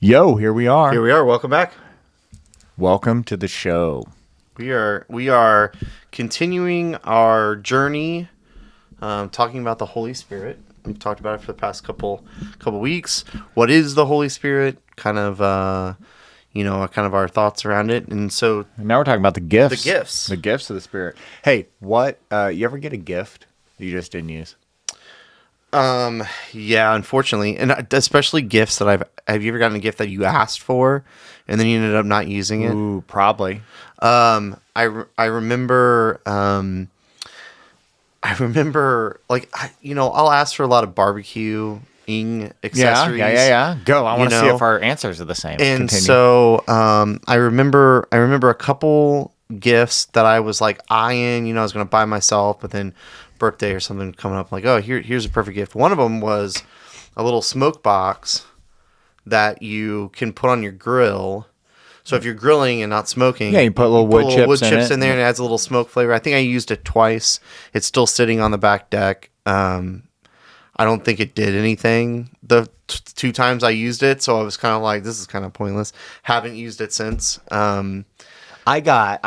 Yo, here we are. Here we are. Welcome back. Welcome to the show. We are continuing our journey, talking about the Holy Spirit. We've talked about it for the past couple weeks. What is the Holy Spirit? Kind of our thoughts around it. And so now we're talking about the gifts. The gifts of the Spirit. Hey, what? You ever get a gift that you just didn't use? Yeah, unfortunately, and especially gifts that have you ever gotten a gift that you asked for and then you ended up not using it? Ooh, probably. I remember, I'll ask for a lot of barbecuing accessories. Yeah. Go. I want to see if our answers are the same. And Continue. so, I remember a couple gifts that I was like eyeing, I was going to buy myself, but then birthday or something coming up, like, oh, here's a perfect gift. One of them was a little smoke box that you can put on your grill. So if you're grilling and not smoking, you put little wood chips in there, and it adds a little smoke flavor. I think I used it twice. It's still sitting on the back deck. I don't think it did anything the two times I used it, so I was kind of like, this is kind of pointless. Haven't used it since. I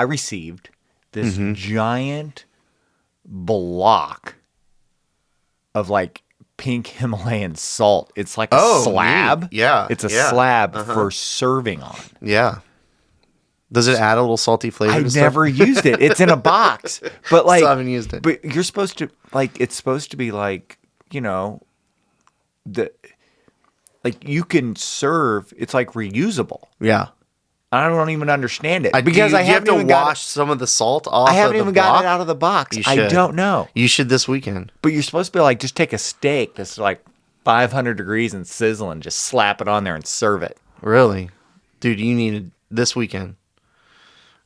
received this giant block of like pink Himalayan salt. It's like a slab. Neat. Yeah. It's a slab for serving on. Yeah. Does it add a little salty flavor? I've never used it. It's in a box. But like, still haven't used it. But you're supposed to it's supposed to be like, you can serve, it's like reusable. Yeah. I don't even understand it because I have to wash some of the salt off. I haven't even got it out of the box. I don't know. You should this weekend. But you're supposed to be like, just take a steak that's like 500 degrees and sizzling, just slap it on there and serve it. Really, dude? You need it this weekend.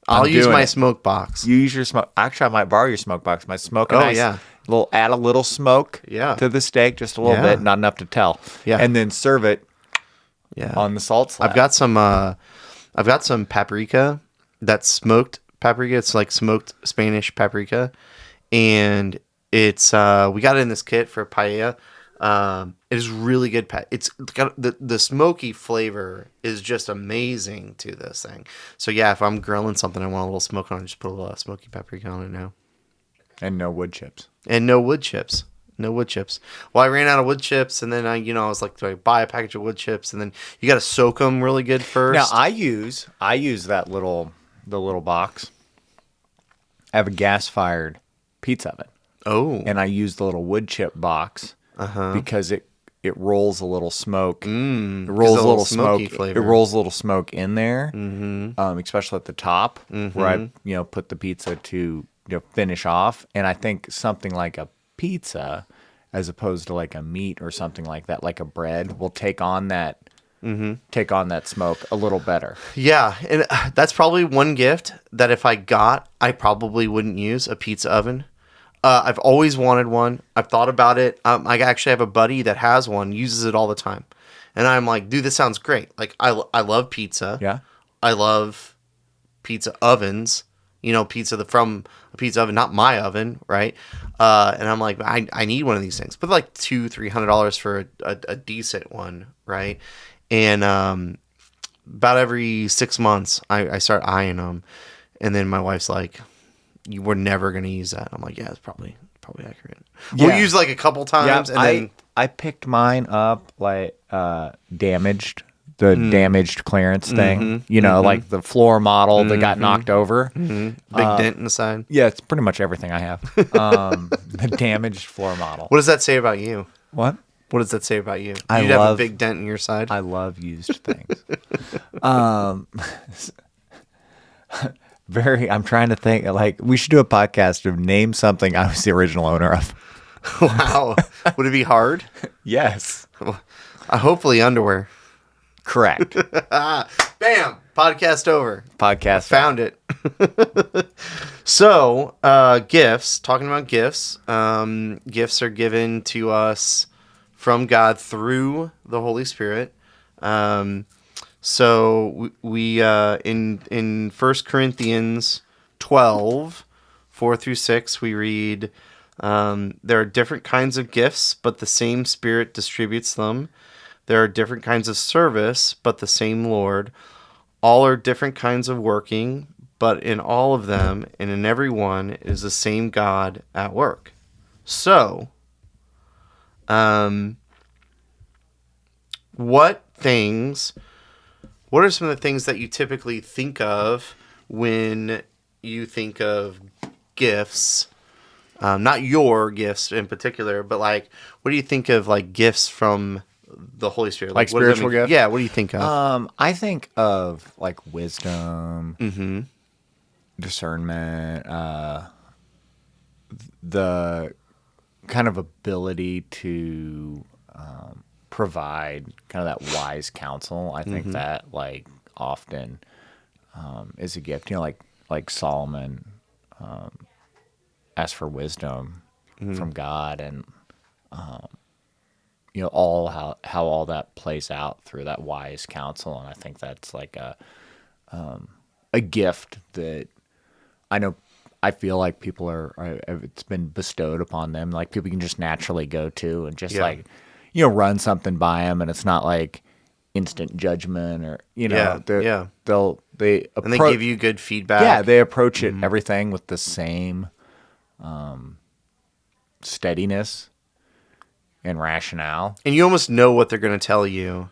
I'll use my smoke box. You use your smoke. Actually, I might borrow your smoke box. My smoke. Add a little smoke. To the steak, just a little bit, not enough to tell. Yeah, and then serve it. On the salt slab. I've got some paprika, that's smoked paprika. It's like smoked Spanish paprika. And it's, we got it in this kit for paella. It is really good. It's got the smoky flavor is just amazing to this thing. So yeah, if I'm grilling something, I want a little smoke on it, just put a little smoky paprika on it now. And no wood chips. No wood chips. Well, I ran out of wood chips, and then I was like, do I buy a package of wood chips? And then you got to soak them really good first. Now I use the little box. I have a gas-fired pizza oven. Oh. And I use the little wood chip box because it rolls a little smoke. It rolls a little smoke flavor. It rolls a little smoke in there, especially at the top where I put the pizza to finish off. And I think something like a pizza as opposed to like a meat or something like that, like a bread, will take on that smoke a little better. Yeah, and that's probably one gift that if I got, I probably wouldn't use a pizza oven. I've always wanted one. I've thought about it. I actually have a buddy that has one, uses it all the time, and I'm like, dude, this sounds great. Like I love pizza. Yeah, I love pizza ovens. Pizza from a pizza oven, not my oven, right? And I'm like, I need one of these things, but like $200-$300 for a decent one, right? And about every 6 months, I start eyeing them, and then my wife's like, "You were never gonna use that." I'm like, "Yeah, it's probably accurate." We'll use like a couple times, and then I picked mine up like damaged. The damaged clearance thing, like the floor model that got knocked over. Big dent in the side. Yeah, it's pretty much everything I have. The damaged floor model. What does that say about you? What does that say about you? You'd have a big dent in your side? I love used things. I'm trying to think, like, we should do a podcast of name something I was the original owner of. Wow. Would it be hard? Yes. Hopefully underwear. Correct. Bam! Podcast over. Podcast found it. So, gifts. Talking about gifts. Gifts are given to us from God through the Holy Spirit. So we in 1 Corinthians 12, 4-6, we read, there are different kinds of gifts, but the same Spirit distributes them. There are different kinds of service, but the same Lord. All are different kinds of working, but in all of them and in every one is the same God at work. So, what are some of the things that you typically think of when you think of gifts? Not your gifts in particular, but like, what do you think of like gifts from the Holy Spirit? Like spiritual gifts? Yeah, what do you think of? I think of like wisdom, discernment, the kind of ability to provide kind of that wise counsel. I think that like often is a gift. You know, like Solomon asked for wisdom from God, and you know, all how all that plays out through that wise counsel. And I think that's like a gift that I know. I feel like people it's been bestowed upon them. Like people can just naturally go to and just like, you know, run something by them, and it's not like instant judgment or, you know, they give you good feedback. Yeah, they approach it everything with the same steadiness and rationale. And you almost know what they're going to tell you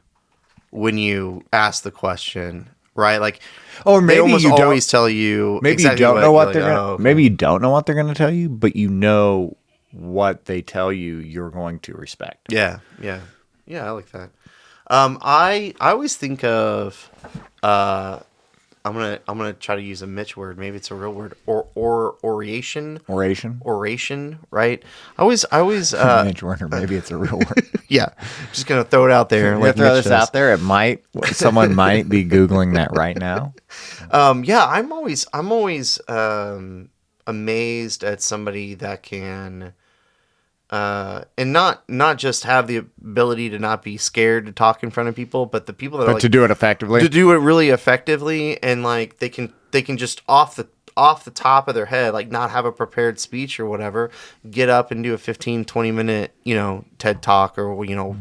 when you ask the question, right? Like, or maybe they almost you always tell you. Maybe exactly you don't know what like, they're going to. Maybe you don't know what they're going to tell you, but you know what they tell you, you're going to respect. Yeah. I like that. I always think of. I'm gonna try to use a Mitch word. Maybe it's a real word. Oration. Right. I always. Mitch Werner. Maybe it's a real word. Yeah. Just gonna throw it out there. Like throw this out there. Someone might be Googling that right now. Yeah. I'm always amazed at somebody that can. And not just have the ability to not be scared to talk in front of people, but the people that are like, to do it effectively, to do it really effectively, and like they can just off the top of their head, like not have a prepared speech or whatever, get up and do a 15-20 minute, you know, TED talk or, you know,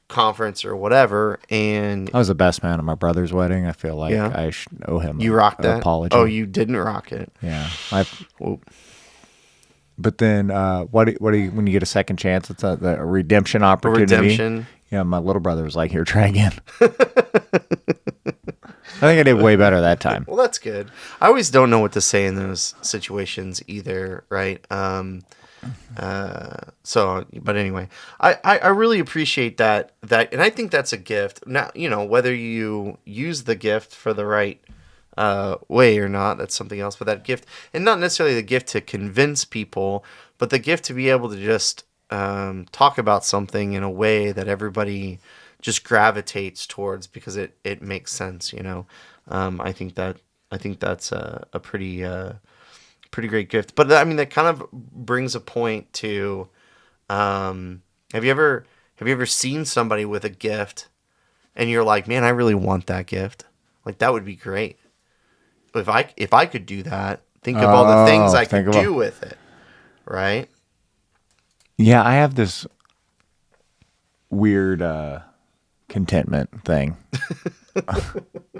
conference or whatever. And I was the best man at my brother's wedding. I feel like I should owe him. You rocked that. Apology. Oh, you didn't rock it. Yeah. But then, what do you when you get a second chance? It's a redemption opportunity. Redemption. Yeah, my little brother was like, "Here, try again." I think I did way better that time. Well, that's good. I always don't know what to say in those situations either, right? So, but anyway, I really appreciate that, and I think that's a gift. Now, you know, whether you use the gift for the right way or not, that's something else. But that gift, and not necessarily the gift to convince people, but the gift to be able to just talk about something in a way that everybody just gravitates towards because it makes sense. You know, I think that's a pretty great gift. But I mean, that kind of brings a point to, have you ever seen somebody with a gift and you're like, man, I really want that gift. Like, that would be great. If I could do that, think of all the things I could do with it, right? Yeah, I have this weird contentment thing.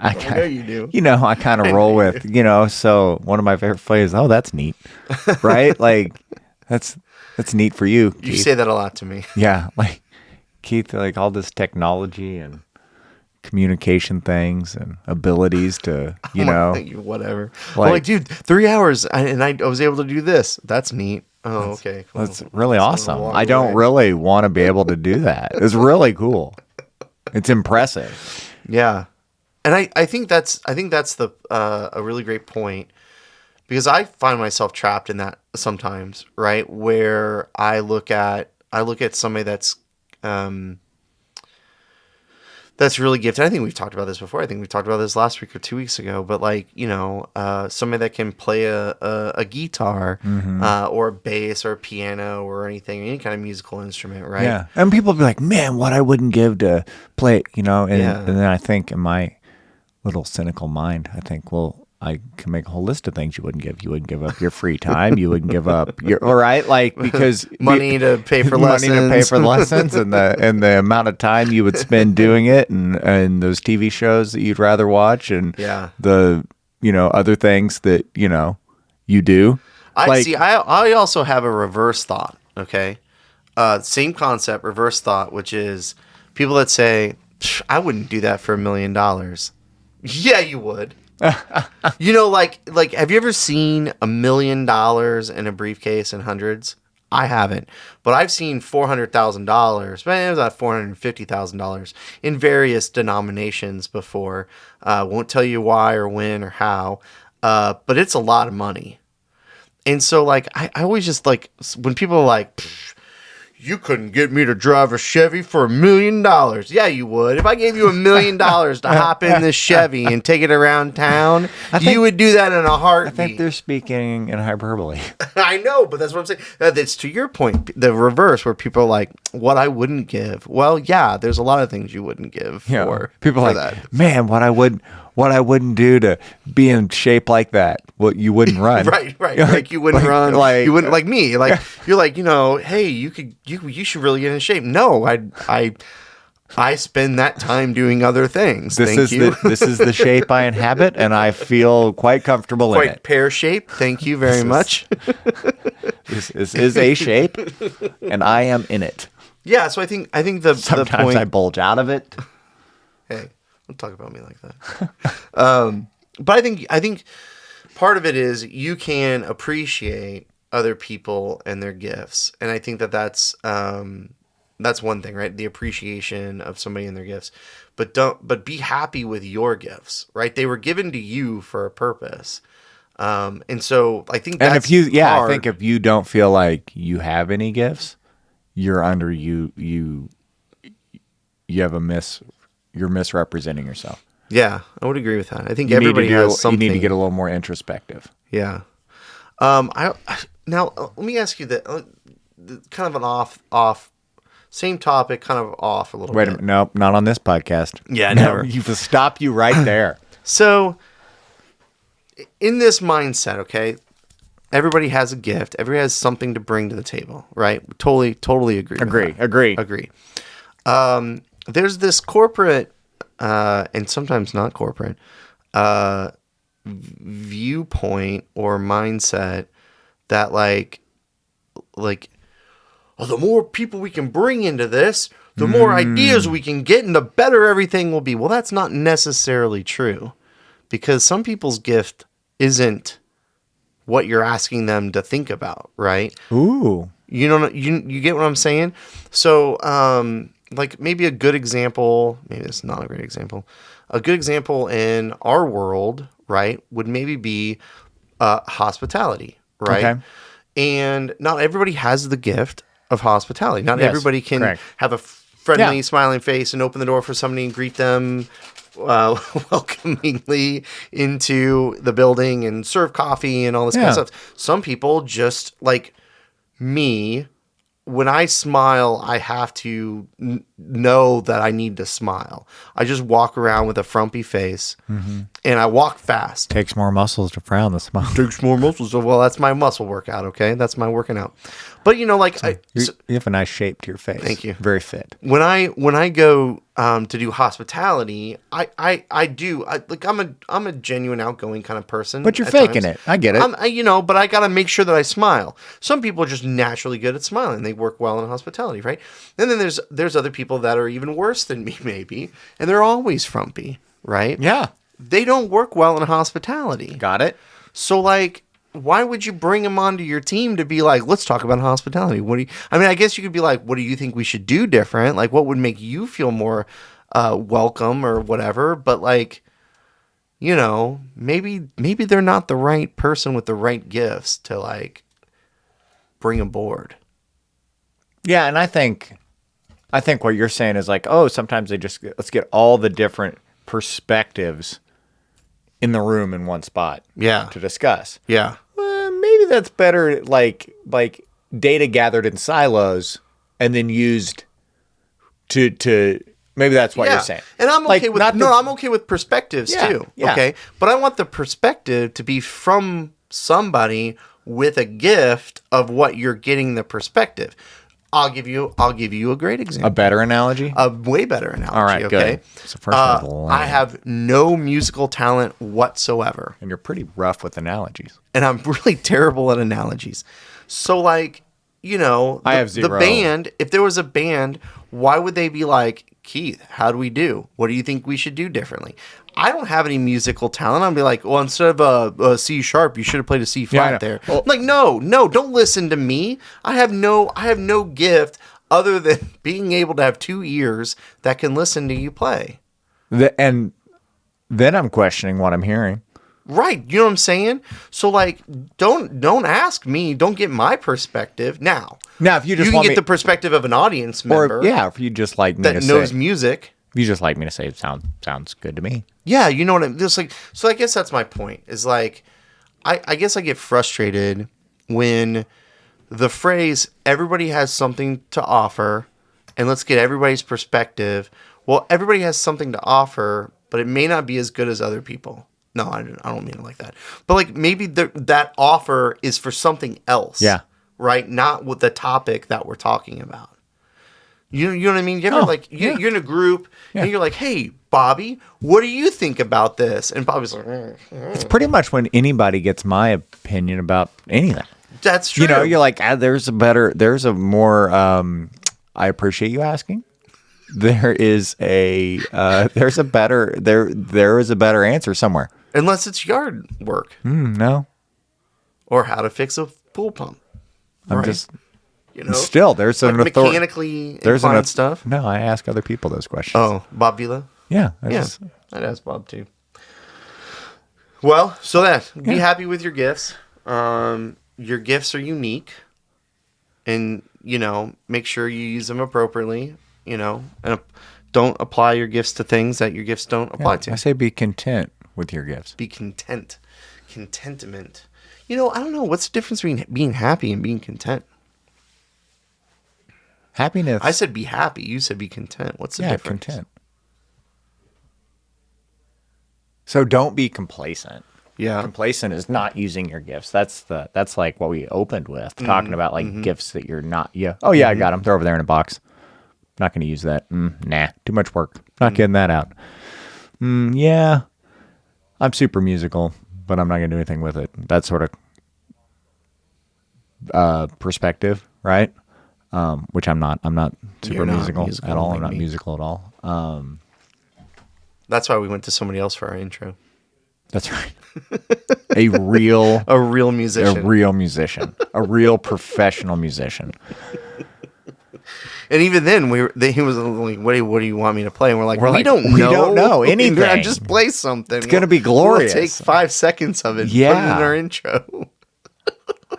I know you do. You know, I kind of roll with, you know, so one of my favorite phrases, oh, that's neat, right? Like, that's neat for you, Keith. You say that a lot to me. Yeah, like, Keith, like all this technology and communication things and abilities to, you know, whatever. Like, dude, 3 hours and I was able to do this. That's neat. Oh, okay. Cool. That's really awesome. I don't really want to be able to do that. It's really cool. It's impressive. Yeah. And I think that's the a really great point, because I find myself trapped in that sometimes, right? Where I look at somebody that's really gifted. I think we've talked about this before. I think we talked about this last week or 2 weeks ago. But like, you know, somebody that can play a guitar or a bass or a piano or anything, any kind of musical instrument, right? Yeah. And people be like, man, what I wouldn't give to play, you know? And then I think in my little cynical mind, I think, well, I can make a whole list of things you wouldn't give. You wouldn't give up your free time. You wouldn't give up your, all right, like, because money to pay for lessons, and the amount of time you would spend doing it, and those TV shows that you'd rather watch, and the other things that you do. I see. I also have a reverse thought. Okay, same concept, reverse thought, which is people that say, "I wouldn't do that for $1 million." Yeah, you would. Like, have you ever seen $1 million in a briefcase in hundreds? I haven't, but I've seen $400,000, but it was about $450,000 in various denominations before. Won't tell you why or when or how, but it's a lot of money. And so, like, I always just, like, when people are like, you couldn't get me to drive a Chevy for $1 million. Yeah, you would. If I gave you $1 million to hop in this Chevy and take it around town, you would do that in a heartbeat. I think they're speaking in hyperbole. I know, but that's what I'm saying. That's to your point, the reverse, where people are like, what I wouldn't give. Well, yeah, there's a lot of things you wouldn't give for people for like that. Man, what I wouldn't do to be in shape like that. Well, you wouldn't run. Right. Like you wouldn't run. Like you wouldn't, like me. Like you're like, hey, you should really get in shape. No, I spend that time doing other things. This is the shape I inhabit, and I feel quite comfortable in it. Quite pear shape. Thank you very much. This is a shape, and I am in it. Yeah, so I think sometimes the point, I bulge out of it. Hey, don't talk about me like that. But I think part of it is you can appreciate other people and their gifts, and I think that's one thing, right? The appreciation of somebody and their gifts, but be happy with your gifts, right? They were given to you for a purpose, and so I think that's I think if you don't feel like you have any gifts, you're misrepresenting yourself. Yeah, I would agree with that. I think everybody has something. You need to get a little more introspective. Yeah. Now let me ask you that kind of an off same topic, kind of off a little bit. Wait a minute. No, not on this podcast. Yeah, never. You will stop you right there. So in this mindset, okay, everybody has a gift. Everybody has something to bring to the table, right? Totally agree. Agree. There's this corporate, and sometimes not corporate, viewpoint or mindset that like, the more people we can bring into this, the more ideas we can get, and the better everything will be. Well, that's not necessarily true, because some people's gift isn't what you're asking them to think about, right? Ooh. You get what I'm saying? So, like maybe a good example, maybe it's not a great example. A good example in our world, right, would maybe be hospitality, right? Okay. And not everybody has the gift of hospitality. Not everybody can have a friendly, smiling face and open the door for somebody and greet them welcomingly into the building and serve coffee and all this kind of stuff. Some people just, like me, when I smile, I have to know that I need to smile. I just walk around with a frumpy face, and I walk fast. Takes more muscles to frown the smile. Takes more muscles. Well, that's my muscle workout, okay? That's my working out. But, you Thank you. Very fit. When I go to do hospitality, I'm a genuine outgoing kind of person. But you're faking it. I get it. But I got to make sure that I smile. Some people are just naturally good at smiling. They work well in hospitality, right? And then there's other people that are even worse than me, maybe, and they're always frumpy, right? Yeah. They don't work well in hospitality. Got it. So, like, why would you bring them onto your team to be like, let's talk about hospitality? I guess you could be like, what do you think we should do different? Like, what would make you feel more welcome or whatever? But, like, maybe they're not the right person with the right gifts to, like, bring aboard. Yeah, and I think what you're saying is like, sometimes let's get all the different perspectives in the room in one spot. To discuss. Yeah. Maybe that's better, like data gathered in silos and then used to Maybe that's what you're saying. And I'm okay with I'm okay with perspectives too. Yeah. Okay. But I want the perspective to be from somebody with a gift of what you're getting the perspective. I'll give you a great example. A better analogy? A way better analogy. All right, okay. good. So first I have no musical talent whatsoever. And you're pretty rough with analogies. And I'm really terrible at analogies. So like, I have zero. The band, if there was a band, why would they be like, Keith, how do we do? What do you think we should do differently? I don't have any musical talent. I'd be like, well, instead of a C sharp, you should have played a C flat there. Well, like, no, don't listen to me. I have no gift other than being able to have 2 ears that can listen to you play. And then I'm questioning what I'm hearing. Right. You know what I'm saying? So like, don't ask me. Don't get my perspective. Now if you just can get the perspective of an audience member. Or if you just like me that knows music. If you just like me to say it sounds good to me. Yeah. You know what I'm just like. So I guess that's my point is like, I guess I get frustrated when the phrase everybody has something to offer and let's get everybody's perspective. Well, everybody has something to offer, but it may not be as good as other people. No, I don't mean it like that. But like maybe that offer is for something else. Yeah. Right? Not with the topic that we're talking about. You know what I mean? You ever you're in a group and you're like, hey, Bobby, what do you think about this? And Bobby's like, It's pretty much when anybody gets my opinion about anything. That's true. You're like, there's a more, I appreciate you asking. There is a better answer somewhere. Unless it's yard work. No. Or how to fix a pool pump. I'm just, still, there's like an mechanically inclined stuff. No, I ask other people those questions. Oh, Bob Vila? Yeah. I'd ask Bob too. Well, so be happy with your gifts. Your gifts are unique. And, make sure you use them appropriately, and don't apply your gifts to things that your gifts don't apply to. I say be content with your gifts. Be content. Contentment. I don't know. What's the difference between being happy and being content? Happiness. I said be happy. You said be content. What's the difference? Content. So don't be complacent. Yeah. Complacent is not using your gifts. That's like what we opened with, talking about like gifts that you're not. Yeah. Oh yeah, I got them. They're over there in a box. Not going to use that. Nah, too much work. Not getting that out. Yeah. I'm super musical, but I'm not going to do anything with it. That sort of perspective, right? Which I'm not. I'm not super musical at all. I'm not musical at all. That's why we went to somebody else for our intro. That's right. A real musician. A real musician. A real professional musician. And even then, he was like, "What do you want me to play?" And we're like, "We don't know anything. Just play something. It's gonna be glorious. We'll take 5 seconds of it. And put it in our intro."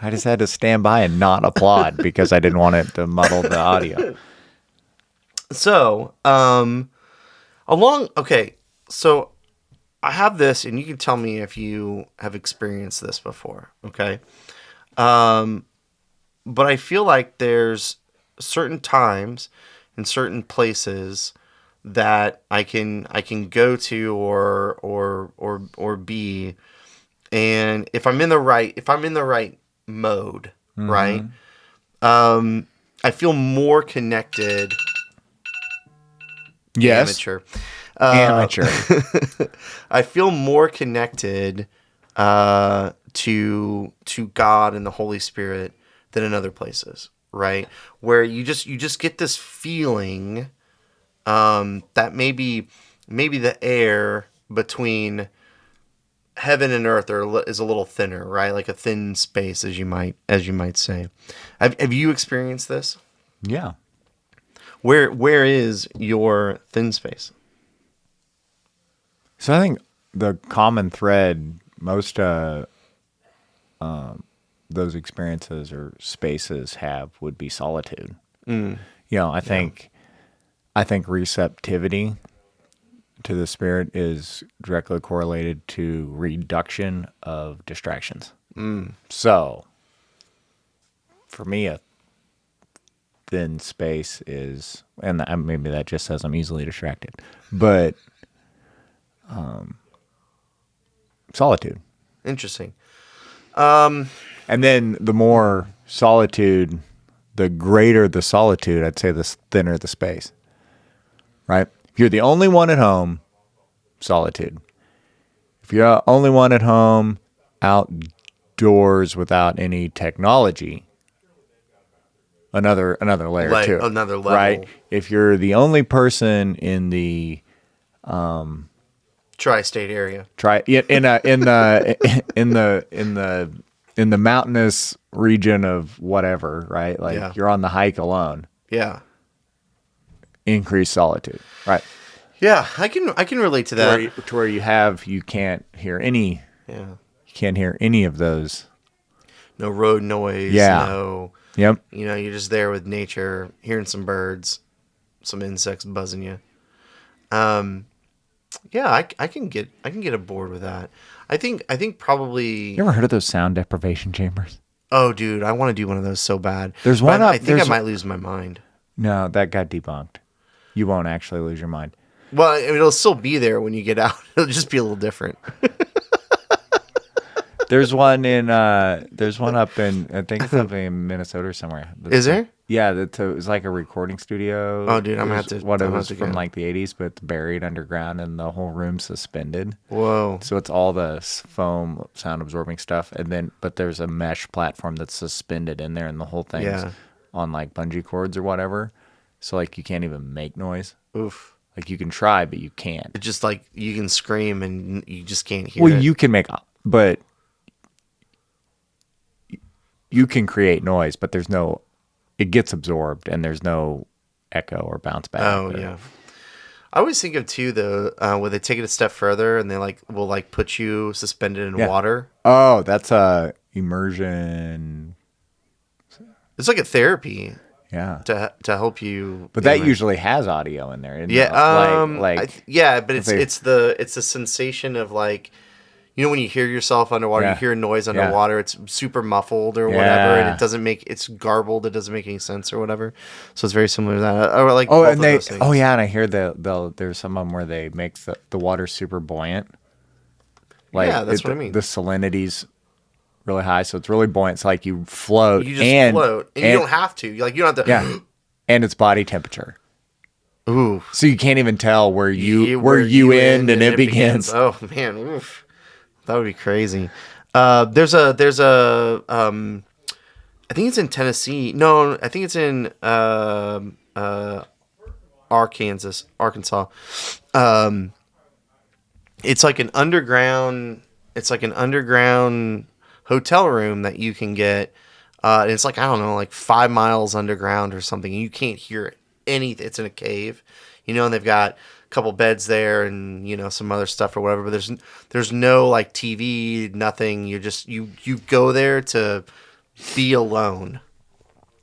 I just had to stand by and not applaud because I didn't want it to muddle the audio. So, so I have this, and you can tell me if you have experienced this before. Okay, but I feel like there's certain times and certain places that I can go to or be, and if I'm in the right mode, right, I feel more connected. Yes, amateur. I feel more connected to God and the Holy Spirit than in other places. Right, where you just get this feeling that maybe the air between heaven and earth is a little thinner, right? Like a thin space, as you might say. Have you experienced this? Yeah. Where is your thin space? So I think the common thread most those experiences or spaces would be solitude. I think receptivity to the Spirit is directly correlated to reduction of distractions. So for me, a than space is, and maybe that just says I'm easily distracted, but solitude. Interesting. And then the more solitude, the greater the solitude, I'd say the thinner the space. Right? If you're the only one at home, solitude. If you're the only one at home, outdoors without any technology, another layer Like too. another level. Right? If you're the only person in the tri-state area. In the mountainous region of whatever, right? Like Yeah. you're on the hike alone. Yeah. Increased solitude. Right. Yeah, I can relate to that. To where you can't hear any Yeah. you can't hear any of those. No road noise. Yeah. No. Yep. You're just there with nature, hearing some birds, some insects buzzing you. Yeah, I can get aboard with that. I think probably. You ever heard of those sound deprivation chambers? Oh, dude, I want to do one of those so bad. There's one I think I might lose my mind. No, that got debunked. You won't actually lose your mind. Well, it'll still be there when you get out. It'll just be a little different. There's one up in, I think it's up in Minnesota or somewhere. Is there? Yeah, it's like a recording studio. Oh, dude, I'm gonna have to. What it was from like the 80s, but it's buried underground and the whole room's suspended. Whoa! So it's all the foam sound absorbing stuff, but there's a mesh platform that's suspended in there, and the whole thing's on like bungee cords or whatever. So like you can't even make noise. Oof. Like you can try, but you can't. It's just like you can scream and you just can't hear it. Well, you can but you can create noise, but it gets absorbed and there's no echo or bounce back. Oh, yeah. I always think of too, though, where they take it a step further and they will put you suspended in water. Oh, that's immersion. It's like a therapy. Yeah. To help you. But that usually has audio in there. Yeah. But it's the sensation of like, when you hear yourself underwater, you hear a noise underwater, it's super muffled or whatever, and it's garbled, it doesn't make any sense or whatever. So it's very similar to that. I like both of those things. and I hear there's some of them where they make the water super buoyant. That's what I mean. The salinity's really high, so it's really buoyant. It's like you float. You just float, and you don't have to. You don't have to. Yeah, and it's body temperature. Ooh. So you can't even tell where you end and it begins. Oh man, oof. That would be crazy. There's a I think it's in Tennessee. No, I think it's in Arkansas. It's like an underground hotel room that you can get. And it's like, I don't know, like 5 miles underground or something. And you can't hear anything. It's in a cave, and they've got a couple beds there and, some other stuff or whatever. But there's no like TV, nothing. You go there to be alone,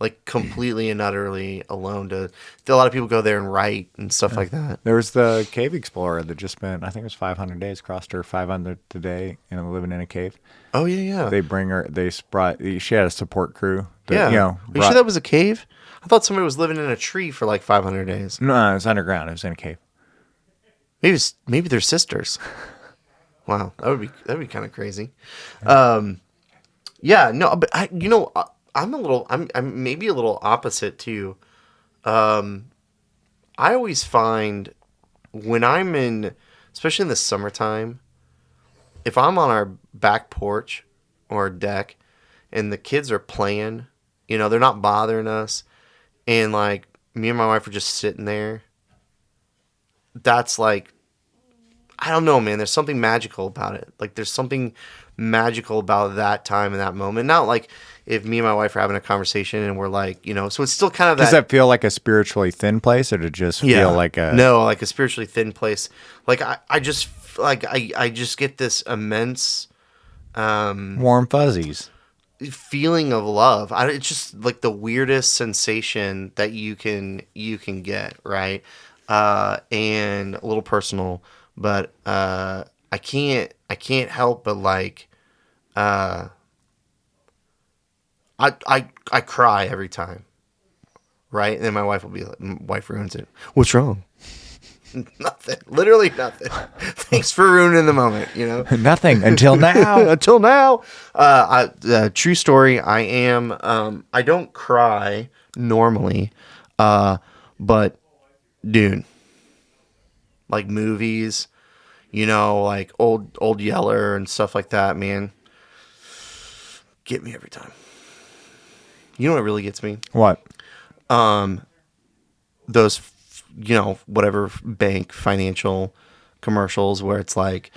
like completely and utterly alone. A lot of people go there and write and stuff like that. There was the cave explorer that just spent, I think it was 500 days, crossed her 500 today, living in a cave. Oh yeah. She had a support crew. Are you sure that was a cave? I thought somebody was living in a tree for like 500 days. No, it was underground. It was in a cave. Maybe they're sisters. Wow, that would be kind of crazy. Yeah, no, but I'm maybe a little opposite too. I always find when I'm especially in the summertime, if I'm on our back porch or deck and the kids are playing, they're not bothering us, and like me and my wife are just sitting there, that's like, I don't know, man. There's something magical about it. Like, there's something magical about that time and that moment. Not like if me and my wife are having a conversation and we're like, so it's still kind of Does that feel like a spiritually thin place, or does it just feel like like a spiritually thin place? Like, I just get this immense warm fuzzies feeling of love. It's just like the weirdest sensation that you can get, right? And a little personal, but I can't help but like I cry every time, right? And then my wife will be like, wife ruins it. What's wrong? Nothing. Literally nothing. Thanks for ruining the moment, Nothing until now. Until now. True story. I don't cry normally. But dude, like movies, like old Yeller and stuff like that, man, get me every time. You know what really gets me? What? Those, whatever bank financial commercials where it's like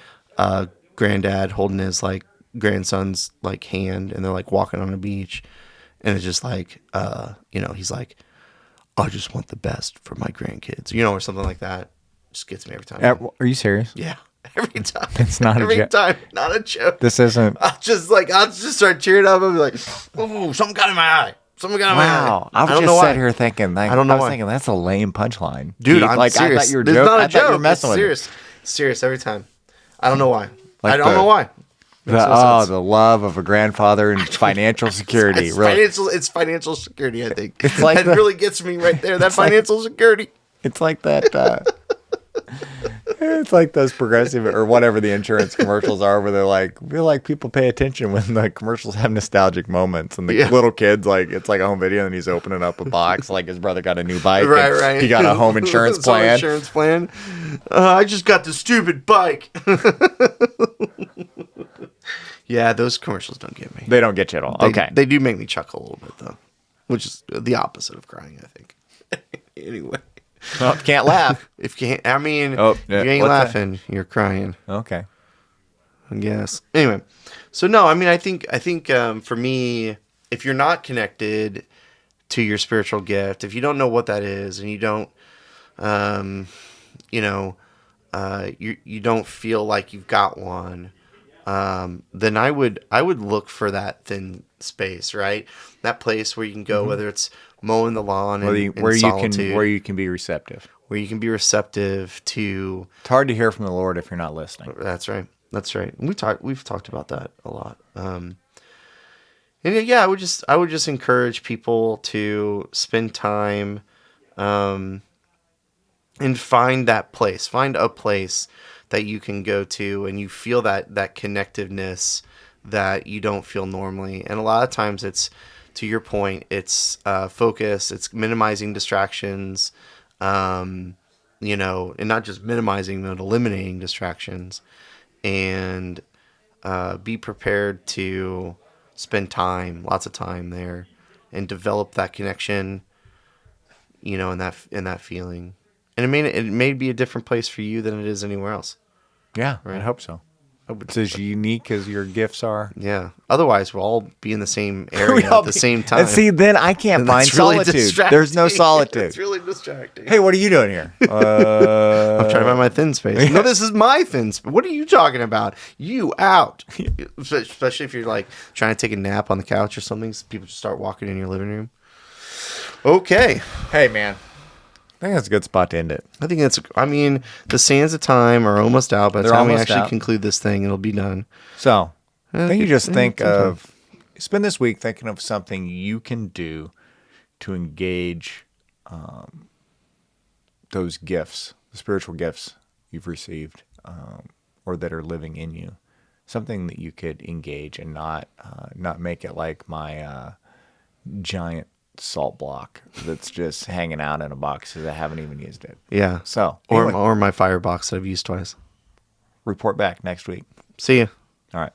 granddad holding his like grandson's like hand and they're like walking on a beach and it's just like he's like, I just want the best for my grandkids, or something like that. Just gets me every time. Are you serious? Yeah, every time. It's not every a joke. time, not a joke. This isn't. I'll just start cheering up and be like, "Oh, something got in my eye. Something got in my eye." Wow, I was just sitting here thinking, like, I don't know. I was thinking that's a lame punchline, dude. Keith. I'm like, serious. I thought you were joking. joking. Not a I thought you were joke. messing It's with serious. Serious every time. I don't know why. Like I don't know why. The love of a grandfather and financial security. It's financial security, I think. It's like that really gets me right there. That financial security. It's like that. It's like those progressive or whatever the insurance commercials are, where they're like, feel like people pay attention when the commercials have nostalgic moments, and the little kid's like, it's like a home video, and he's opening up a box, like his brother got a new bike, right. He got a home insurance plan. I just got the stupid bike. Yeah, those commercials don't get me. They don't get you at all. Okay, they do make me chuckle a little bit though, which is the opposite of crying, I think. Anyway. Well, can't laugh. If you ain't laughing, you're crying. Okay. I guess. Anyway, so no, I think for me, if you're not connected to your spiritual gift, if you don't know what that is, and you don't, you don't feel like you've got one, then I would look for that thin space, right? That place where you can go, whether it's mowing the lawn where you can be receptive. Where you can be receptive to. It's hard to hear from the Lord if you're not listening. That's right. We've talked about that a lot. And yeah, I would just encourage people to spend time, and find that place. Find a place that you can go to and you feel that connectiveness that you don't feel normally. And a lot of times it's, to your point, it's focus, it's minimizing distractions, and not just minimizing, but eliminating distractions, and be prepared to spend lots of time there, and develop that connection, in that feeling. And it may be a different place for you than it is anywhere else. Yeah, right? I hope so. It's as unique as your gifts are. Yeah. Otherwise, we'll all be in the same area at the same time. And see, then I can't find solitude. There's no solitude. It's really distracting. Hey, what are you doing here? I'm trying to find my thin space. No, this is my thin space. What are you talking about? You out. Especially if you're like trying to take a nap on the couch or something. So people just start walking in your living room. Okay. Hey, man. I think that's a good spot to end it. I think the sands of time are almost out. By the time we actually conclude this thing, it'll be done. So, I think you just spend this week thinking of something you can do to engage those gifts, the spiritual gifts you've received, or that are living in you. Something that you could engage and not make it like my giant salt block that's just hanging out in a box because I haven't even used it. Yeah. So, or my firebox that I've used twice. Report back next week. See ya. All right.